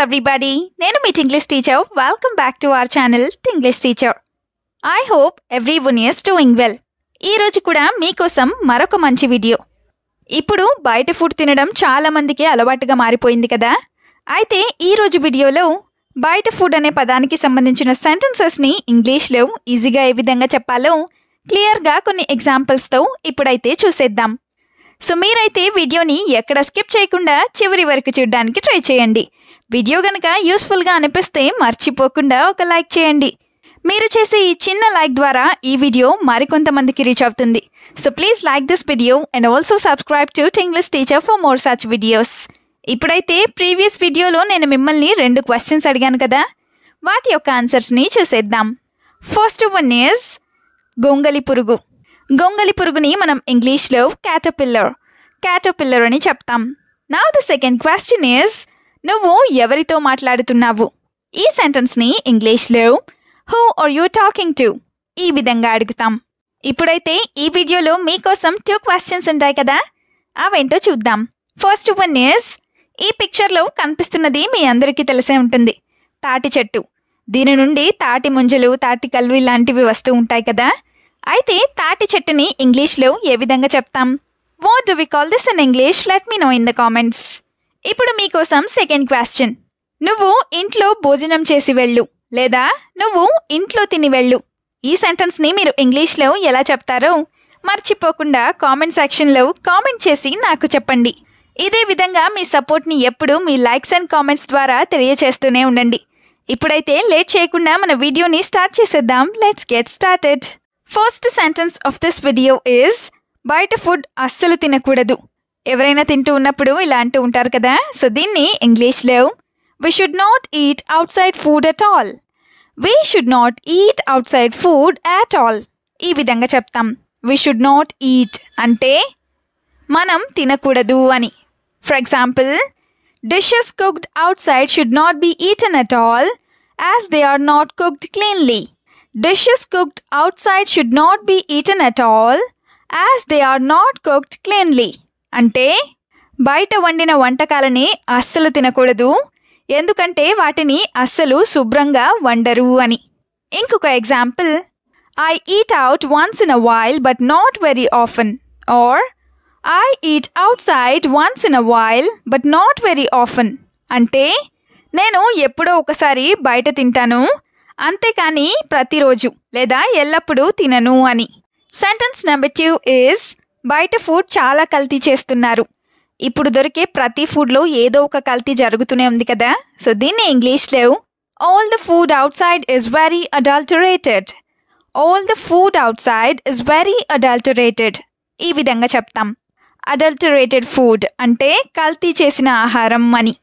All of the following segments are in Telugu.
everybody. నేను మీ English teacher. Welcome back to our channel English teacher. I hope everyone is doing well. ఈ రోజు కూడా మీకోసం మరొక మంచి వీడియో. ఇప్పుడు బయట ఫుడ్ తినడం చాలా మందికి అలవాటుగా మారిపోయింది కదా. అయితే ఈ రోజు వీడియోలో బయట ఫుడ్ అనే పదానికి సంబంధించిన సెంటెన్సెస్ ని ఇంగ్లీష్ లో ఈజీగా ఏ విధంగా చెప్పాలో క్లియర్ గా కొన్ని ఎగ్జాంపుల్స్ తో ఇప్పుడైతే చూసేద్దాం. సో మీరైతే వీడియోని ఎక్కడ స్కిప్ చేయకుండా చివరి వరకు చూడడానికి ట్రై చేయండి. వీడియో గనక యూస్ఫుల్గా అనిపిస్తే మర్చిపోకుండా ఒక లైక్ చేయండి. మీరు చేసే ఈ చిన్న లైక్ ద్వారా ఈ వీడియో మరికొంతమందికి రీచ్ అవుతుంది. So please like this video and also subscribe to English teacher for more such videos. ఇప్పుడైతే ప్రీవియస్ వీడియోలో నేను మిమ్మల్ని 2 క్వశ్చన్స్ అడిగాను కదా, వాటి యొక్క ఆన్సర్స్ని చూసేద్దాం. ఫస్ట్ వన్ ఈజ్ గొంగలి పురుగు. గొంగలి పురుగుని మనం ఇంగ్లీష్లో క్యాటర్పిల్లర్ అని చెప్తాం. Now the second question is నువ్వు ఎవరితో మాట్లాడుతున్నావు? ఈ సెంటెన్స్ని ఇంగ్లీష్లో who are you talking to ఈ విధంగా అడుగుతాం. ఇప్పుడైతే ఈ వీడియోలో మీకోసం 2 క్వశ్చన్స్ ఉంటాయి కదా, అవేంటో చూద్దాం. ఫస్ట్ వన్ ఈజ్ ఈ పిక్చర్లో కనిపిస్తున్నది మీ అందరికీ తెలిసే ఉంటుంది, తాటి చెట్టు. దీని నుండి తాటి ముంజలు, తాటి కల్లు ఇలాంటివి వస్తూ ఉంటాయి కదా. అయితే తాటి చెట్టుని ఇంగ్లీష్లో ఏ విధంగా చెప్తాం? What do we call this in English? Let me know in the comments. ఇప్పుడు మీకోసం సెకండ్ క్వశ్చన్. నువ్వు ఇంట్లో భోజనం చేసి వెళ్ళు లేదా నువ్వు ఇంట్లో తిని వెళ్ళు. ఈ సెంటెన్స్ని మీరు ఇంగ్లీష్లో ఎలా చెప్తారో మర్చిపోకుండా కామెంట్ సెక్షన్లో కామెంట్ చేసి నాకు చెప్పండి. ఇదే విధంగా మీ సపోర్ట్ని ఎప్పుడు మీ లైక్స్ అండ్ కామెంట్స్ ద్వారా తెలియచేస్తూనే ఉండండి. ఇప్పుడైతే లేట్ చేయకుండా మన వీడియోని స్టార్ట్ చేసేద్దాం. Let's get started. First sentence of this video is బయట ఫుడ్ అస్సలు తినకూడదు. ఎవరైనా తింటూ ఉన్నప్పుడు ఇలా అంటూ ఉంటారు కదా. సో దీన్ని ఇంగ్లీష్లో we should not eat outside food at all. We should not eat outside food at all ఈ విధంగా చెప్తాం. వి షుడ్ నాట్ ఈట్ అంటే మనం తినకూడదు అని. For example, dishes cooked outside should not be eaten at all as they are not cooked cleanly. Dishes cooked outside should not be eaten at all as they are not cooked cleanly. అంటే బయట వండిన వంటకాలని అస్సలు తినకూడదు, ఎందుకంటే వాటిని అస్సలు శుభ్రంగా వండరు అని. ఇంకొక example, I eat out once in a while but not very often. Or I eat outside once in a while but not very often. అంటే నేను ఎప్పుడో ఒకసారి బయట తింటాను, అంతేకాని ప్రతిరోజు లేదా ఎల్లప్పుడూ తినను అని. సెంటెన్స్ నెంబర్ 2 ఈజ్ బయట ఫుడ్ చాలా కల్తీ చేస్తున్నారు. ఇప్పుడు దొరికే ప్రతి ఫుడ్లో ఏదో ఒక కల్తీ జరుగుతూనే ఉంది కదా. సో దీన్ని ఇంగ్లీష్లో all the food out side is very adulterated. All the food out side is very adulterated ఈ విధంగా చెప్తాం. అడల్టరేటెడ్ ఫుడ్ అంటే కల్తీ చేసిన ఆహారం అని.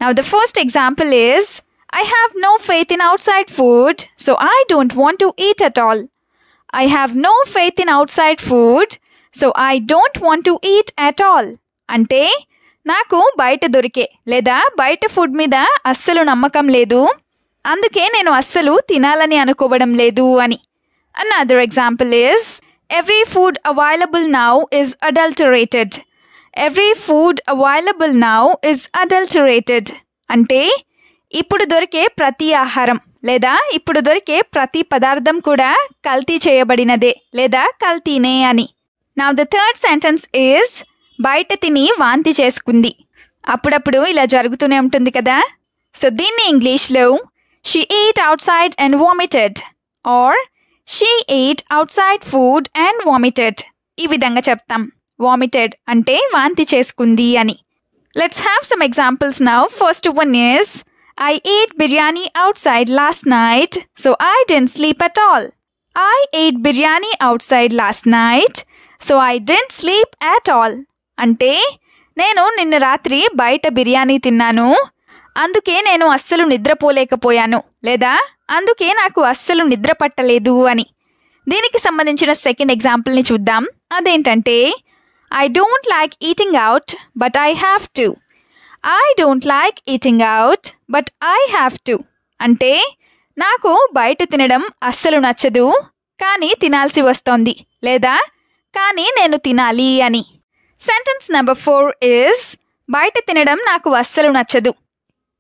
Now the first example is I have no faith in outside food, so I don't want to eat at all. I have no faith in outside food, so I don't want to eat at all. అంటే నాకు బయట దొరికే లేదా బయట ఫుడ్ మీద అస్సలు నమ్మకం లేదు, అందుకే నేను అస్సలు తినాలని అనుకోవడం లేదు అని. Another example is every food available now is adulterated. Every food available now is adulterated. అంటే ఇప్పుడు దొరికే ప్రతి ఆహారం లేదా ఇప్పుడు దొరికే ప్రతి పదార్థం కూడా కల్తీ చేయబడినదే లేదా కల్తీనే అని. Now the third sentence is బయట తిని వాంతి చేసుకుంది. అప్పుడప్పుడు ఇలా జరుగుతూనే ఉంటుంది కదా. సో దీన్ని ఇంగ్లీష్లో she eat out side and vomited or she eat outside food and vomited ఈ విధంగా చెప్తాం. వామిటెడ్ అంటే వాంతి చేసుకుంది అని. Let's have some examples now. First one is I ate biryani outside last night, so I didn't sleep at all. I ate biryani outside last night, so I didn't sleep at all. అంటే నేను నిన్న రాత్రి బయట బిర్యానీ తిన్నాను, అందుకే నేను అస్సలు నిద్రపోలేకపోయాను లేదా అందుకే నాకు అస్సలు నిద్ర పట్టలేదు అని. దీనికి సంబంధించిన సెకండ్ ఎగ్జాంపుల్ని చూద్దాం. అదేంటంటే I don't like eating out, but I have to. I don't like eating out, but I have to. అంటే నాకు బయట తినడం అస్సలు నచ్చదు, కానీ తినాల్సి వస్తోంది లేదా కానీ నేను తినాలి అని. సెంటెన్స్ నెంబర్ 4 ఈజ్ బయట తినడం నాకు అస్సలు నచ్చదు.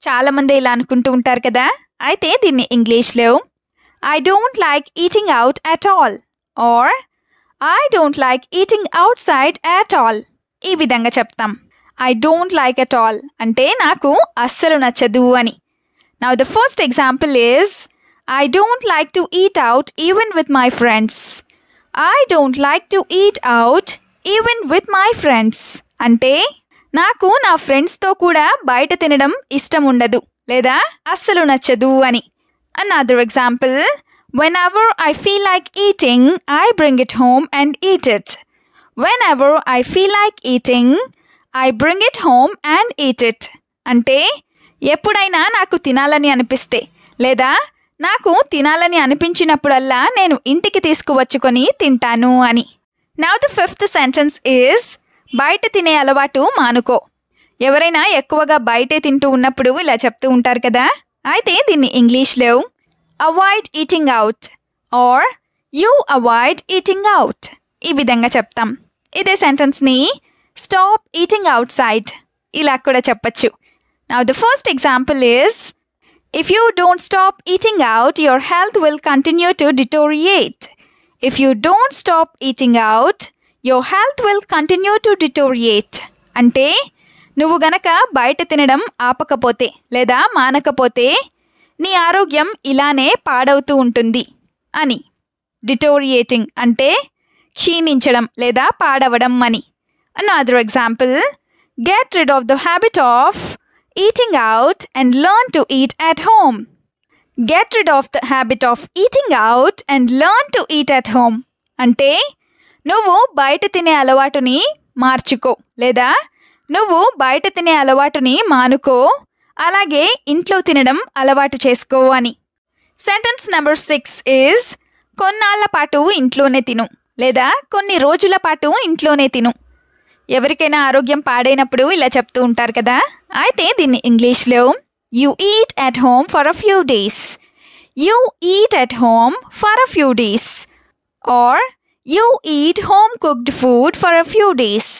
చాలామంది ఇలా అనుకుంటూ ఉంటారు కదా. అయితే దీన్ని ఇంగ్లీష్లో I don't like eating out at all or I don't like eating outside at all ఈ విధంగా చెప్తాం. I don't like at all అంటే నాకు అస్సలు నచ్చదు అని. Now the first example is I don't like to eat out even with my friends. I don't like to eat out even with my friends అంటే నాకు నా ఫ్రెండ్స్తో కూడా బయట తినడం ఇష్టం ఉండదు లేదా అస్సలు నచ్చదు అని. Another example, whenever I feel like eating, I bring it home and eat it. Whenever I feel like eating, I bring it home and eat it. అంటే ఎప్పుడైనా నాకు తినాలని అనిపిస్తే లేదా నాకు తినాలని అనిపించినప్పుడల్లా నేను ఇంటికి తీసుకువచ్చుకొని తింటాను అని. Now the fifth sentence is బయట తినే అలవాటు మానుకో. ఎవరైనా ఎక్కువగా బయటే తింటూ ఉన్నప్పుడు ఇలా చెప్తూ ఉంటారు కదా. అయితే దీన్ని ఇంగ్లీష్లో avoid eating out or you avoid eating out ఈ విధంగా చెప్తాం. ఇదే సెంటెన్స్ని స్టాప్ ఈటింగ్ అవుట్ సైడ్ ఇలా కూడా చెప్పచ్చు. Now the first example is if you don't stop eating out your health will continue to deteriorate. If you don't stop eating out your health will continue to deteriorate అంటే నువ్వు గనక బయట తినడం ఆపకపోతే లేదా మానకపోతే నీ ఆరోగ్యం ఇలానే పాడవుతూ ఉంటుంది అని. డిటోరియేటింగ్ అంటే క్షీణించడం లేదా పాడవడం అని. Another example, get rid of the habit of eating out and learn to eat at home. Get rid of the habit of eating out and learn to eat at home అంటే నువ్వు బయట తినే అలవాటుని మార్చుకో లేదా నువ్వు బయట తినే అలవాటుని మానుకో అలాగే ఇంట్లో తినడం అలవాటు చేసుకో అని. సెంటెన్స్ నెంబర్ 6 ఈజ్ కొన్నాళ్ల పాటు ఇంట్లోనే తిను లేదా కొన్ని రోజుల పాటు ఇంట్లోనే తిను. ఎవరికైనా ఆరోగ్యం పాడైనప్పుడు ఇలా చెప్తూ ఉంటారు కదా. అయితే దీన్ని ఇంగ్లీష్లో you eat at home for a few days. You eat at home for a few days or you eat home cooked food for a few days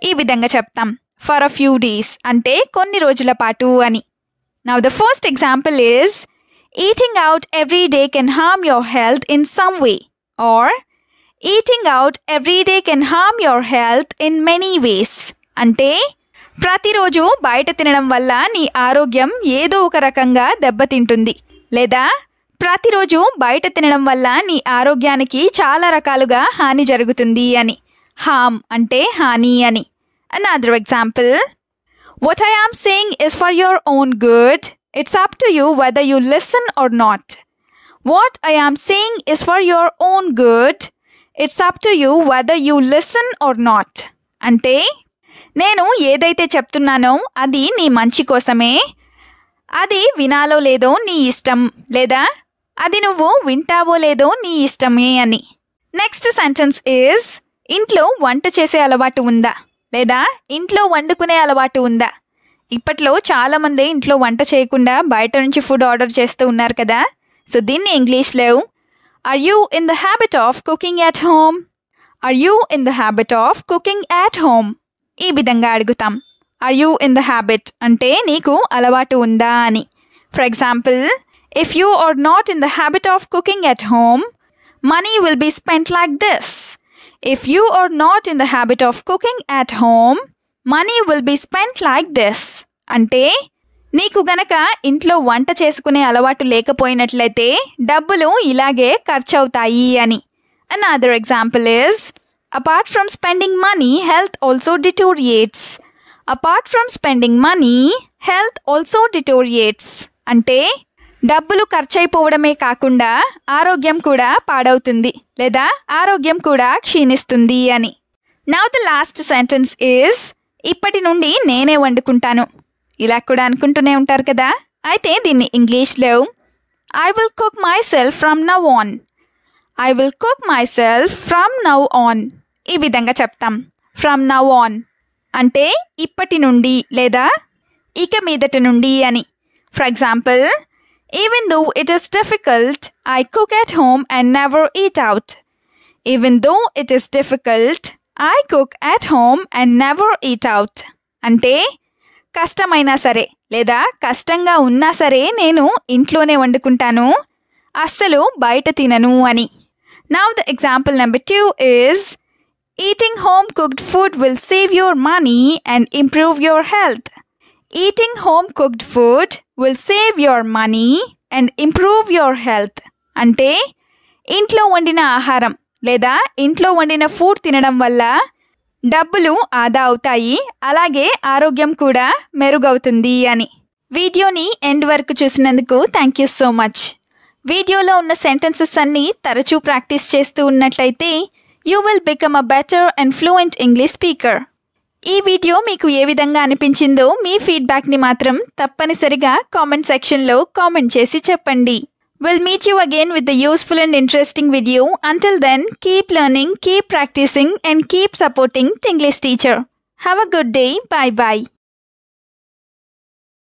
ఈ విధంగా చెప్తాం. ఫర్ అ ఫ్యూ డేస్ అంటే కొన్ని రోజుల పాటు అని. Now the first example is eating out every day can harm your health in some way or eating out every day can harm your health in many ways అంటే ప్రతిరోజు బయట తినడం వల్ల నీ ఆరోగ్యం ఏదో ఒక రకంగా దెబ్బతింటుంది లేదా ప్రతిరోజు బయట తినడం వల్ల నీ ఆరోగ్యానికి చాలా రకాలుగా హాని జరుగుతుంది అని. హార్మ్ అంటే హాని అని. Another example, what I am saying is for your own good. It's up to you whether you listen or not. What I am saying is for your own good. It's up to you whether you listen or not. అంటే నేను ఏదైతే చెప్తున్నానో అది నీ మంచి కోసమే. అది వినాలో లేదో నీ ఇష్టం లేదా అది నువ్వు వింటావో లేదో నీ ఇష్టమే అని. నెక్స్ట్ సెంటెన్స్ ఈజ్ ఇంట్లో వంట చేసే అలవాటు ఉందా లేదా ఇంట్లో వండుకునే అలవాటు ఉందా. ఇప్పట్లో చాలామంది ఇంట్లో వంట చేయకుండా బయట నుంచి ఫుడ్ ఆర్డర్ చేస్తూ ఉన్నారు కదా. సో దీన్ని ఇంగ్లీష్లో are you in the habit of cooking at home. Are you in the habit of cooking at home ఈ విధంగా అడుగుతాం. Are you in the habit అంటే నీకు అలవాటు ఉందా అని. For example, if you are not in the habit of cooking at home money will be spent like this. If you are not in the habit of cooking at home, money will be spent like this. అంటే నీకు గనక ఇంట్లో వంట చేసుకునే అలవాటు లేకపోయినట్లయితే డబ్బులు ఇలాగే ఖర్చవుతాయి అని. Another example is, apart from spending money, health also deteriorates. Apart from spending money, health also deteriorates. అంటే డబ్బులు ఖర్చయిపోవడమే కాకుండా ఆరోగ్యం కూడా పాడవుతుంది లేదా ఆరోగ్యం కూడా క్షీణిస్తుంది అని. Now the last sentence is ఇప్పటి నుండి నేనే వండుకుంటాను. ఇలా కూడా అనుకుంటూనే ఉంటారు కదా. అయితే దీన్ని ఇంగ్లీష్లో I will cook my self from now on. I will cook my self from now on ఈ విధంగా చెప్తాం. ఫ్రమ్ నౌ ఆన్ అంటే ఇప్పటి నుండి లేదా ఇక మీదట నుండి అని. For example, even though it is difficult, I cook at home and never eat out. Even though it is difficult, I cook at home and never eat out. అంటే కష్టమైనా సరే లేదా కష్టంగా ఉన్నా సరే నేను ఇంట్లోనే వండుకుంటాను, అస్సలు బయట తినను అని. Now the example number 2 is eating home cooked food will save your money and improve your health. Eating home cooked food will save your money and improve your health. అంటే ఇంట్లో వండిన ఆహారం లేదా ఇంట్లో వండిన ఫుడ్ తినడం వల్ల డబ్బులు ఆదా అవుతాయి, అలాగే ఆరోగ్యం కూడా మెరుగవుతుంది అని. వీడియోని ఎండ్ వరకు చూసినందుకు థ్యాంక్ యూ సో మచ్. వీడియోలో ఉన్న సెంటెన్సెస్ అన్నీ తరచూ ప్రాక్టీస్ చేస్తూ ఉన్నట్లయితే you will become a better and fluent English speaker. ఈ వీడియో మీకు ఏ విధంగా అనిపించిందో మీ ఫీడ్బ్యాక్ని మాత్రం తప్పనిసరిగా కామెంట్ సెక్షన్లో కామెంట్ చేసి చెప్పండి. We'll meet you again with the useful and interesting video. Until then, keep learning, keep practicing and keep supporting Tinglish Teacher. Have a good day. Bye bye.